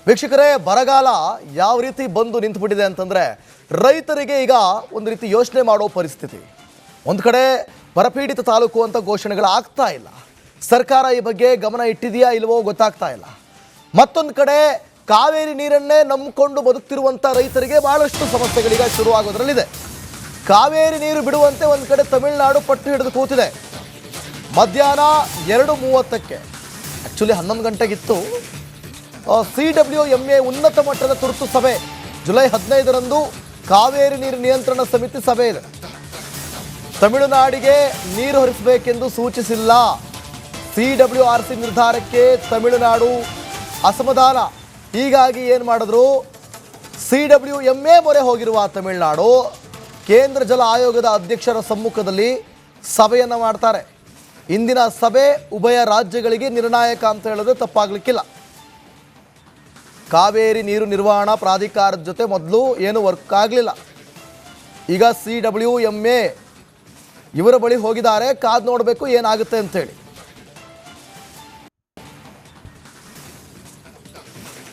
ವೀಕ್ಷಕರೇ, ಬರಗಾಲ ಯಾವ ರೀತಿ ಬಂದು ನಿಂತುಬಿಟ್ಟಿದೆ ಅಂತಂದರೆ ರೈತರಿಗೆ ಈಗ ಒಂದು ರೀತಿ ಯೋಚನೆ ಮಾಡೋ ಪರಿಸ್ಥಿತಿ. ಒಂದು ಕಡೆ ಬರಪೀಡಿತ ತಾಲೂಕು ಅಂತ ಘೋಷಣೆಗಳಾಗ್ತಾ ಇಲ್ಲ, ಸರ್ಕಾರ ಈ ಬಗ್ಗೆ ಗಮನ ಇಟ್ಟಿದೆಯಾ ಇಲ್ವೋ ಗೊತ್ತಾಗ್ತಾ ಇಲ್ಲ. ಮತ್ತೊಂದು ಕಡೆ ಕಾವೇರಿ ನೀರನ್ನೇ ನಂಬಿಕೊಂಡು ಬದುಕ್ತಿರುವಂಥ ರೈತರಿಗೆ ಭಾಳಷ್ಟು ಸಮಸ್ಯೆಗಳೀಗ ಶುರುವಾಗೋದ್ರಲ್ಲಿದೆ. ಕಾವೇರಿ ನೀರು ಬಿಡುವಂತೆ ಒಂದು ಕಡೆ ತಮಿಳುನಾಡು ಪಟ್ಟು ಹಿಡಿದು ಕೂತಿದೆ. ಮಧ್ಯಾಹ್ನ 2:30ಕ್ಕೆ ಆ್ಯಕ್ಚುಲಿ 11 ಗಂಟೆಗಿತ್ತು CWMA ಉನ್ನತ ಮಟ್ಟದ ತುರ್ತು ಸಭೆ. ಜುಲೈ 15ರಂದು ಕಾವೇರಿ ನೀರು ನಿಯಂತ್ರಣ ಸಮಿತಿ ಸಭೆ ಇದೆ. ತಮಿಳುನಾಡಿಗೆ ನೀರು ಹರಿಸಬೇಕೆಂದು ಸೂಚಿಸಿಲ್ಲ. CWRC ನಿರ್ಧಾರಕ್ಕೆ ತಮಿಳುನಾಡು ಅಸಮಾಧಾನ. ಹೀಗಾಗಿ ಏನು ಮಾಡಿದ್ರು, CWMA ಮೊರೆ ಹೋಗಿರುವ ತಮಿಳುನಾಡು ಕೇಂದ್ರ ಜಲ ಆಯೋಗದ ಅಧ್ಯಕ್ಷರ ಸಮ್ಮುಖದಲ್ಲಿ ಸಭೆಯನ್ನು ಮಾಡ್ತಾರೆ. ಇಂದಿನ ಸಭೆ ಉಭಯ ರಾಜ್ಯಗಳಿಗೆ ನಿರ್ಣಾಯಕ ಅಂತ ಹೇಳಿದ್ರೆ ತಪ್ಪಾಗಲಿಕ್ಕಿಲ್ಲ. ಕಾವೇರಿ ನೀರು ನಿರ್ವಹಣಾ ಪ್ರಾಧಿಕಾರದ ಜೊತೆ ಮೊದಲು ಏನು ವರ್ಕ್ ಆಗಲಿಲ್ಲ. ಈಗ CWMA ಇವರ ಬಳಿ ಹೋಗಿದ್ದಾರೆ. ಕಾದು ನೋಡಬೇಕು ಏನಾಗುತ್ತೆ ಅಂತೇಳಿ.